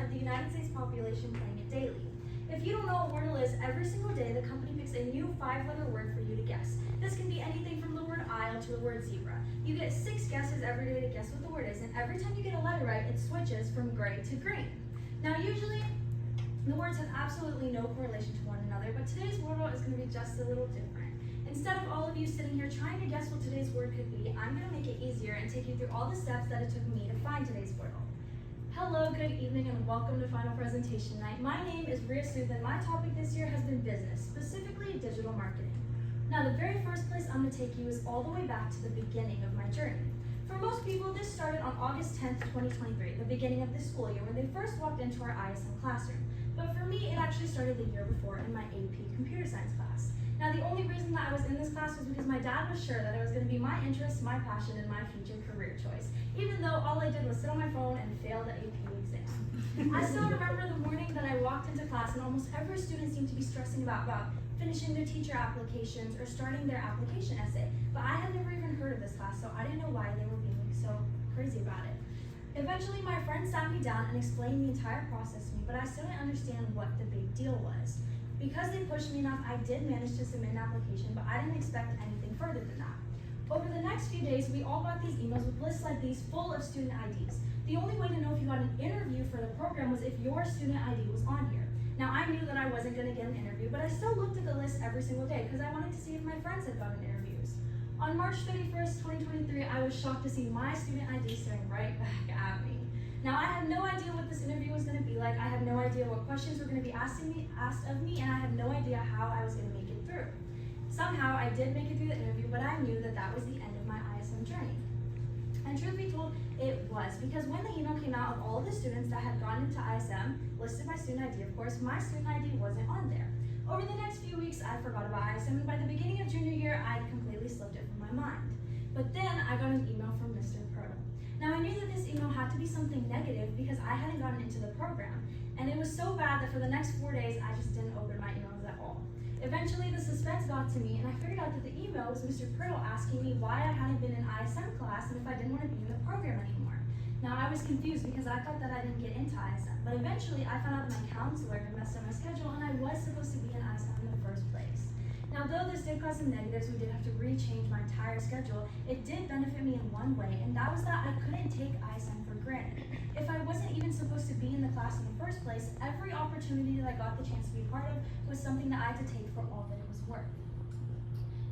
of the United States population playing it daily. If you don't know what Wordle is, every single day the company picks a new 5-letter word for you to guess. This can be anything from the word aisle to the word zebra. You get 6 guesses every day to guess what the word is, and every time you get a letter right, it switches from gray to green. Now usually, the words have absolutely no correlation to one another, but today's Wordle is going to be just a little different. Instead of all of you sitting here trying to guess what today's word could be, I'm going to make it easier and take you through all the steps that it took me to find today's Wordle. Hello, good evening, and welcome to Final Presentation Night. My name is Rianna, Sood, and my topic this year has been business, specifically digital marketing. Now, the very first place I'm going to take you is all the way back to the beginning of my journey. For most people, this started on August 10th, 2023, the beginning of the school year, when they first walked into our ISM classroom. But for me, it actually started the year before in my AP Computer Science class. Now, the only reason that I was in this class was because my dad was sure that it was going to be my interest, my passion, and my future career choice, even though all I did was sit on my phone and fail the AP exam. I still remember the morning that I walked into class and almost every student seemed to be stressing about finishing their teacher applications or starting their application essay, but I had never even heard of this class, so I didn't know why they were being so crazy about it. Eventually, my friend sat me down and explained the entire process to me, but I still didn't understand what the big deal was. Because they pushed me enough, I did manage to submit an application, but I didn't expect anything further than that. Over the next few days, we all got these emails with lists like these full of student IDs. The only way to know if you got an interview for the program was if your student ID was on here. Now, I knew that I wasn't going to get an interview, but I still looked at the list every single day because I wanted to see if my friends had gotten interviews. On March 31st, 2023, I was shocked to see my student ID staring right back at me. Now, I had no idea what this interview was going to be like. I had no idea what questions were going to be asked of me, and I had no idea how I was going to make it through. Somehow, I did make it through the interview, but I knew that that was the end of my ISM journey. And truth be told, it was, because when the email came out of all of the students that had gone into ISM, listed by student ID, of course, my student ID wasn't on there. Over the next few weeks, I forgot about ISM, and by the beginning of junior year, I had completely slipped it from my mind. But then I got an email from Mr. Proto. Now, I knew that this email had to be something negative because I hadn't gotten into the program, and it was so bad that for the next 4 days, I just didn't open my emails at all. Eventually, the suspense got to me, and I figured out that the email was Mr. Priddle asking me why I hadn't been in ISM class and if I didn't want to be in the program anymore. Now, I was confused because I thought that I didn't get into ISM, but eventually I found out that my counselor had messed up my schedule and I was supposed to be in ISM in the first place. Now, though this did cause some negatives, we did have to rechange my entire schedule, it did benefit me in one way, and that was that I couldn't take ISM for granted. If I wasn't even supposed to be in the class in the first place, every opportunity that I got the chance to be part of was something that I had to take for all that it was worth.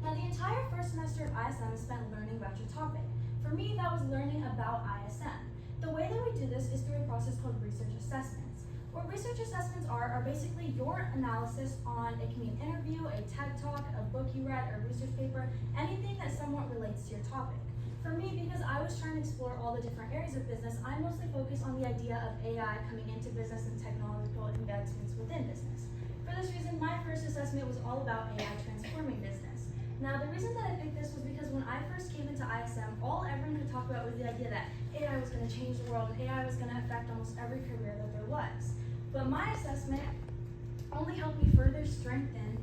Now, the entire first semester of ISM is spent learning about your topic. For me, that was learning about ISM. The way that we do this is through a process called research assessments. What research assessments are basically your analysis on, it can be an interview, a TED Talk, a book you read, a research paper, anything that somewhat relates to your topic. For me, because I was trying to explore all the different areas of business, I mostly focused on the idea of AI coming into business and technological advancements within business. For this reason, my first assessment was all about AI transforming business. Now, the reason that I picked this was because when I first came into ISM, all everyone could talk about was the idea that AI was going to change the world and AI was going to affect almost every career that there was. But my assessment only helped me further strengthen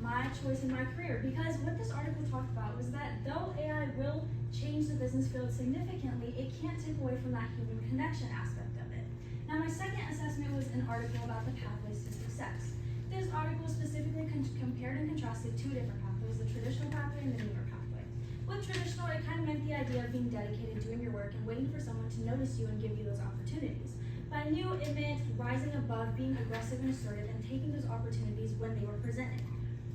my choice in my career, because what this article talked about was that though AI will change the business field significantly, it can't take away from that human connection aspect of it. Now, my second assessment was an article about the pathways to success. This article specifically compared and contrasted 2 different pathways, the traditional pathway and the newer pathway. With traditional, it kind of meant the idea of being dedicated, doing your work, and waiting for someone to notice you and give you those opportunities. By new, it meant rising above, being aggressive and assertive, and taking those opportunities when they were presented.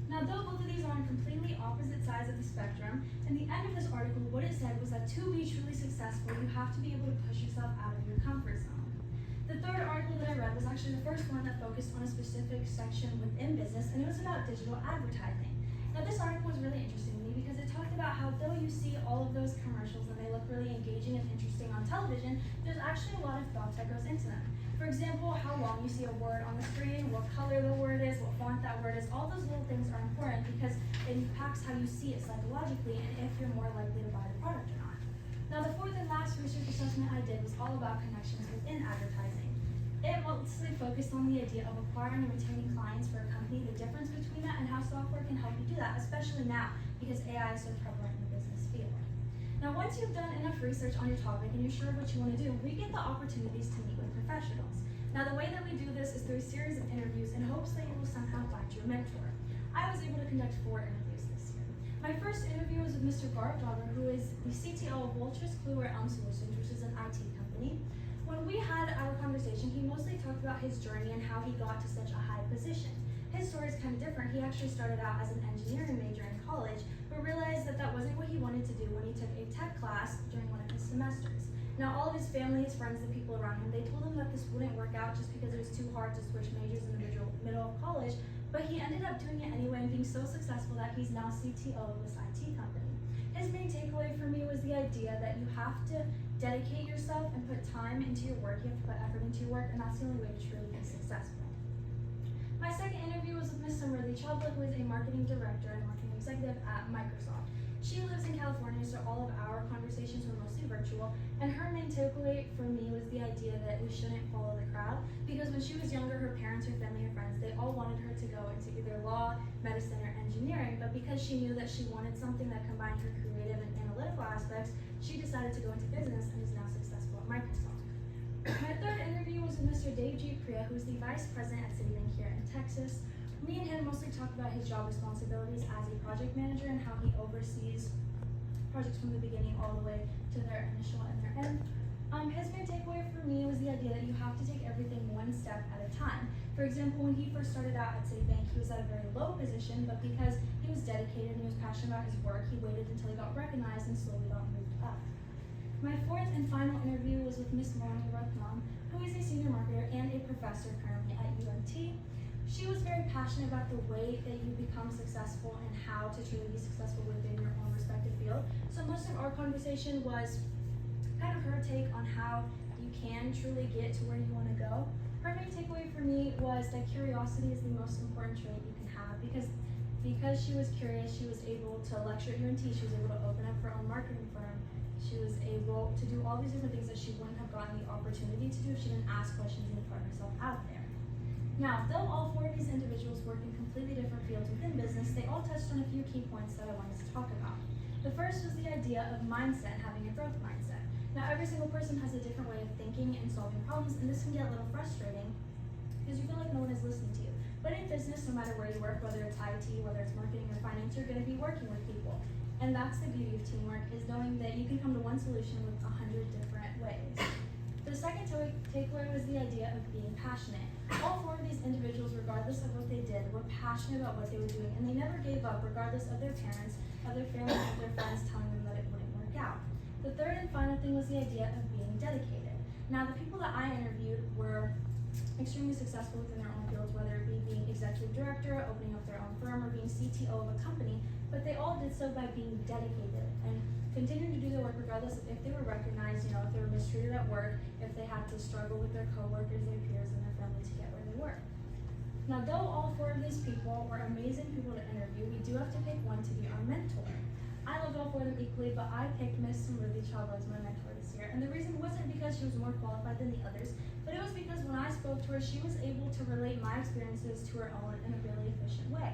Now, though both of these are on completely opposite sides of the spectrum, in the end of this article, what it said was that to be truly successful, you have to be able to push yourself out of your comfort zone. The third article that I read was actually the first one that focused on a specific section within business, and it was about digital advertising. Now, this article was really interesting to me because it talked about how though you see all of those commercials and they look really engaging and interesting on television, there's actually a lot of thought that goes into them. For example, how long you see a word on the screen, what color the word is, what font that word is, all those little things are important because it impacts how you see it psychologically and if you're more likely to buy the product or not. Now, the fourth and last research assessment I did was all about connections within advertising. It mostly focused on the idea of acquiring and retaining clients for a company, the difference between that and how software can help you do that, especially now because AI is so prevalent in the business field. Now, once you've done enough research on your topic and you're sure of what you want to do, we get the opportunities to meet with professionals. Now, the way that we do this is through a series of interviews in hopes that you will somehow find your mentor. I was able to conduct 4 interviews this year. My first interview was with Mr. Garth Dauber, who is the CTO of Vulture's Clue Elm Solutions, which is an IT company. When we had our conversation, he mostly talked about his journey and how he got to such a high position. His story is kind of different. He actually started out as an engineering major in college, but realized that that wasn't what he wanted to do when he took a tech class during one of his semesters. Now, all of his family, his friends, the people around him, they told him that this wouldn't work out just because it was too hard to switch majors in the middle of college, but he ended up doing it anyway and being so successful that he's now CTO of this IT company. His main takeaway for me was the idea that you have to dedicate yourself and put time into your work. You have to put effort into your work, and that's the only way to truly be successful. My second interview was with Ms. Simriti Chawla, who is a marketing director and marketing executive at Microsoft. She lives in California, so all of our conversations were mostly virtual, and her main takeaway for me was the idea that we shouldn't follow the crowd, because when she was younger, her parents, her family, her friends, they all wanted her to go into either law, medicine, or engineering, but because she knew that she wanted something that combined her creative and analytical aspects, she decided to go into business and is now successful at Microsoft. My third interview was with Mr. Dave G. Priya, who's the vice president at Citibank here in Texas. Me and him mostly talked about his job responsibilities as a project manager and how he oversees projects from the beginning all the way to their initial and their end. His main takeaway for me was the idea that you have to take everything one step at a time. For example, when he first started out at Citibank, he was at a very low position, but because he was dedicated and he was passionate about his work, he waited until he got recognized and slowly got moved up. My fourth and final interview was with Ms. Melanie Rathnam, who is a senior marketer and a professor currently at UNT. She was very passionate about the way that you become successful and how to truly be successful within your own respective field. So most of our conversation was kind of her take on how you can truly get to where you want to go. Her main takeaway for me was that curiosity is the most important trait you can have, because she was curious, she was able to lecture at UNT, she was able to open up her own marketing firm, she was able to do all these different things that she wouldn't have gotten the opportunity to do if she didn't ask questions and put herself out there. Now, though all 4 of these individuals work in completely different fields within business, they all touched on a few key points that I wanted to talk about. The first was the idea of mindset, having a growth mindset. Now, every single person has a different way of thinking and solving problems, and this can get a little frustrating because you feel like no one is listening to you. But in business, no matter where you work, whether it's IT, whether it's marketing or finance, you're going to be working with people. And that's the beauty of teamwork, is knowing that you can come to one solution with 100 different ways. The second takeaway was the idea of being passionate. All 4 of these individuals, regardless of what they did, were passionate about what they were doing, and they never gave up, regardless of their parents, of their family, of their friends telling them that it wouldn't work out. The third and final thing was the idea of being dedicated. Now, the people that I interviewed were extremely successful within their own fields, whether it be being executive director, opening up their own firm, or being CTO of a company, but they all did so by being dedicated and continuing to do their work regardless of if they were recognized, if they were mistreated at work, if they had to struggle with their coworkers, their peers, and their family to get where they were. Now, though all 4 of these people were amazing people to interview, we do have to pick one to be our mentor. I loved all 4 of them equally, but I picked Ms. Simriti Chawla as my mentor this year, and the reason wasn't because she was more qualified than the others, but it was because when I spoke to her, she was able to relate my experiences to her own in a really efficient way.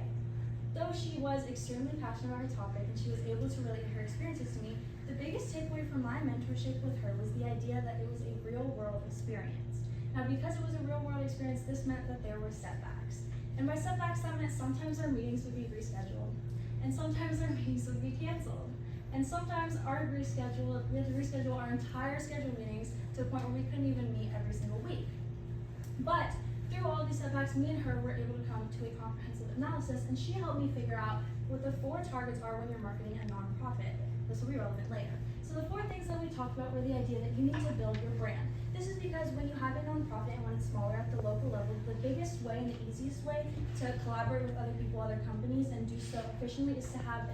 Though she was extremely passionate about her topic and she was able to relate her experiences to me, the biggest takeaway from my mentorship with her was the idea that it was a real world experience. Now, because it was a real world experience, this meant that there were setbacks. And by setbacks, that meant sometimes our meetings would be rescheduled, and sometimes our meetings would be canceled. And sometimes we had to reschedule our entire scheduled meetings to the point where we couldn't even meet every single week. But through all these setbacks, me and her were able to come to a comprehensive analysis, and she helped me figure out what the 4 targets are when you're marketing a nonprofit. This will be relevant later. So the 4 things that we talked about were the idea that you need to build your brand. This is because when you have a nonprofit and when it's smaller at the local level, the biggest way and the easiest way to collaborate with other people, other companies, and do so efficiently is to have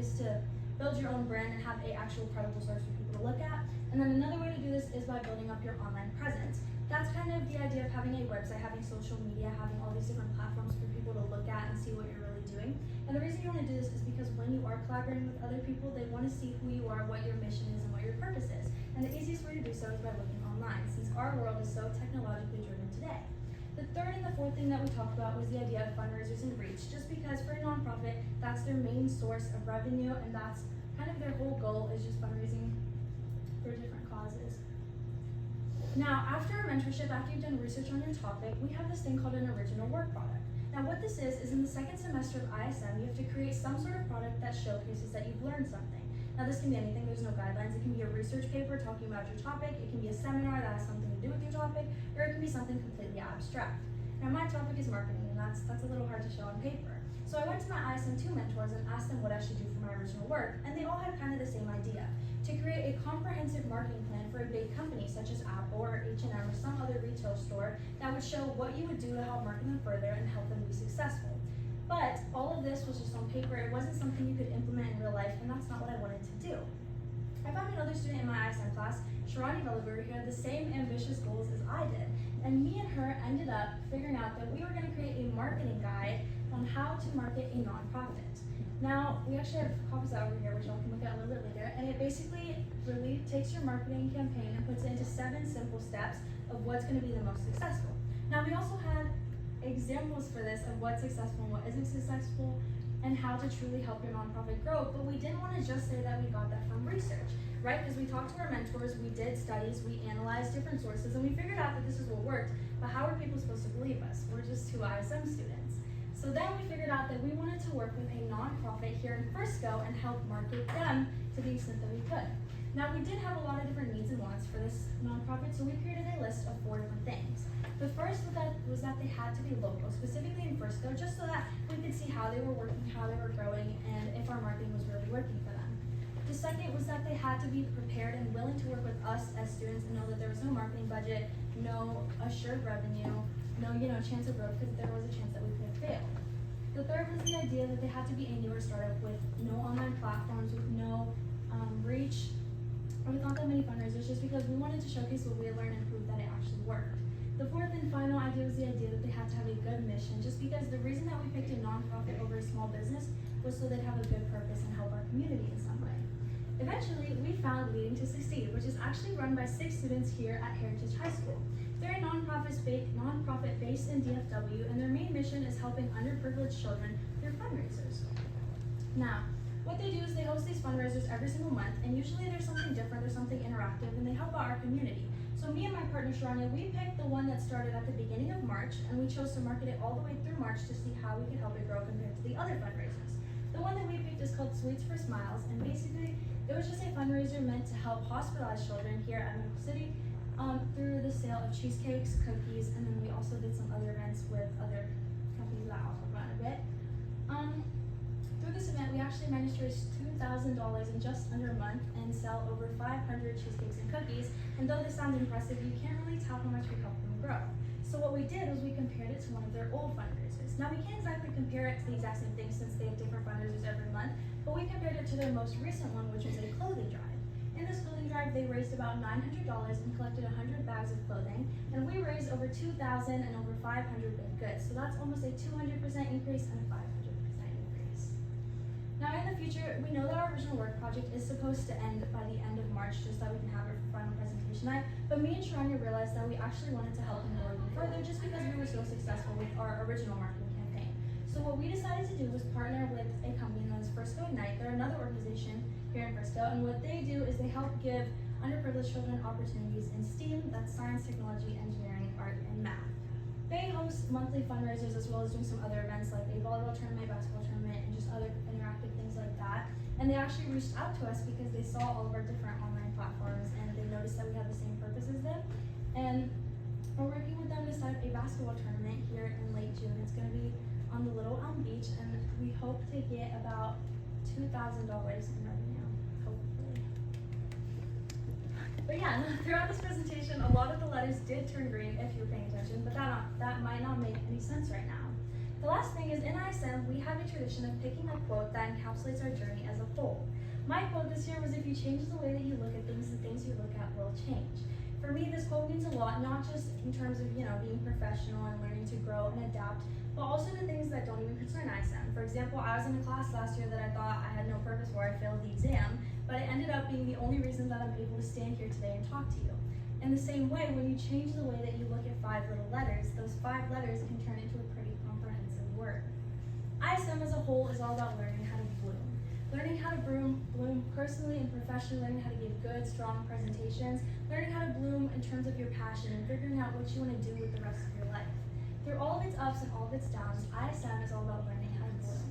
is to build your own brand and have an actual credible source for people to look at. And then another way to do this is by building up your online presence. That's kind of the idea of having a website, having social media, having all these different platforms for people to look at and see what you're really doing. And the reason you want to do this is because when you are collaborating with other people, they want to see who you are, what your mission is, and what your purpose is. And the easiest way to do so is by looking online, since our world is so technologically driven today. The third and the fourth thing that we talked about was the idea of fundraisers and reach, just because for a nonprofit, that's their main source of revenue, and that's kind of their whole goal is just fundraising for different causes. Now, after our mentorship, after you've done research on your topic, we have this thing called an original work product. Now, what this is in the second semester of ISM, you have to create some sort of product that showcases that you've learned something. Now, this can be anything, there's no guidelines. It can be a research paper talking about your topic, it can be a seminar that has something to do with your topic, or it can be something completely abstract. Now, my topic is marketing, and that's a little hard to show on paper. So I went to my ISM 2 mentors and asked them what I should do for my original work, and they all had kind of the same idea, to create a comprehensive marketing plan for a big company such as Apple or H&M or some other retail store that would show what you would do to help market them further and help them be successful. But all of this was just on paper. It wasn't something you could implement in real life, and that's not what I wanted to do. I found another student in my ISM class, Rianna, who had the same ambitious goals as I did, and me and her ended up figuring out that we were going to create a marketing guide on how to market a nonprofit. Now, we actually have copies over here, which y'all can look at a little bit later, and it basically really takes your marketing campaign and puts it into 7 simple steps of what's going to be the most successful. Now, we also had examples for this of what's successful and what isn't successful, and how to truly help your nonprofit grow, but we didn't want to just say that we got that from research, right? Because we talked to our mentors, we did studies, we analyzed different sources, and we figured out that this is what worked, but how are people supposed to believe us? We're just 2 ISM students. So then we figured out that we wanted to work with a nonprofit here in Frisco and help market them to the extent that we could. Now, we did have a lot of different needs and wants for this nonprofit, so we created a list of 4 different things. The first was that they had to be local, specifically in Frisco, just so that we could see how they were working, how they were growing, and if our marketing was really working for them. The second was that they had to be prepared and willing to work with us as students and know that there was no marketing budget, no assured revenue, no chance of growth, because there was a chance that we could fail. The third was the idea that they had to be a newer startup with no online platforms, with no reach, or with not that many fundraisers, just because we wanted to showcase what we had learned and prove that it actually worked. The fourth and final idea was the idea that they had to have a good mission, just because the reason that we picked a nonprofit over a small business was so they'd have a good purpose and help our community in some way. Eventually, we found Leading to Succeed, which is actually run by 6 students here at Heritage High School. They're a nonprofit based in DFW, and their main mission is helping underprivileged children through fundraisers. Now, what they do is they host these fundraisers every single month, and usually there's something different, there's something interactive, and they help out our community. So me and my partner, Rianna, we picked the one that started at the beginning of March, and we chose to market it all the way through March to see how we could help it grow compared to the other fundraisers. The one that we picked is called Sweets for Smiles, and basically, it was just a fundraiser meant to help hospitalized children here at Medical City through the sale of cheesecakes, cookies, and then we also did some other events with other companies that I'll talk about in a bit. Through this event, we actually managed to raise $2,000 in just under a month and sell over 500 cheesecakes and cookies. And though this sounds impressive, you can't really tell how much we helped them grow. So what we did was we compared it to one of their old fundraisers. Now, we can't exactly compare it to the exact same thing since they have different fundraisers every month, but we compared it to their most recent one, which was a clothing drive. In this clothing drive, they raised about $900 and collected 100 bags of clothing, and we raised over $2,000 and over 500 baked goods. So that's almost a 200% increase and a 500% increase. Now, in the future, we know that our original work project is supposed to end by the end of March, just that we can have our final presentation night. But me and Rianna realized that we actually wanted to help them go even further, just because we were so successful with our original marketing campaign. So what we decided to do was partner with a company known as Frisco Ignite. They're another organization here in Frisco, and what they do is they help give underprivileged children opportunities in STEAM, that's science, technology, engineering, art, and math. They host monthly fundraisers as well as doing some other events like a volleyball tournament, basketball tournament, and just other interactive things like that. And they actually reached out to us because they saw all of our different online platforms and they noticed that we have the same purpose as them. And we're working with them to set up a basketball tournament here in late June. It's going to be on the Little Elm Beach, and we hope to get about $2,000 in revenue, hopefully. But yeah, throughout this presentation, a lot of the letters did turn green if you're paying attention, but that might not make any sense right now. The last thing is, in ISM, we have a tradition of picking a quote that encapsulates our journey as a whole. My quote this year was, if you change the way that you look at things, the things you look at will change. For me, this quote means a lot, not just in terms of, being professional and learning to grow and adapt, but also the things that don't even concern ISM. For example, I was in a class last year that I thought I had no purpose for. I failed the exam, but it ended up being the only reason that I'm able to stand here today and talk to you. In the same way, when you change the way that you look at 5 little letters, those 5 letters can turn into a pretty comprehensive word. ISM as a whole is all about learning how to bloom. learning how to bloom personally and professionally, learning how to give good, strong presentations, learning how to bloom in terms of your passion, and figuring out what you want to do with the rest of your life. Through all of its ups and all of its downs, ISM is all about learning how to bloom.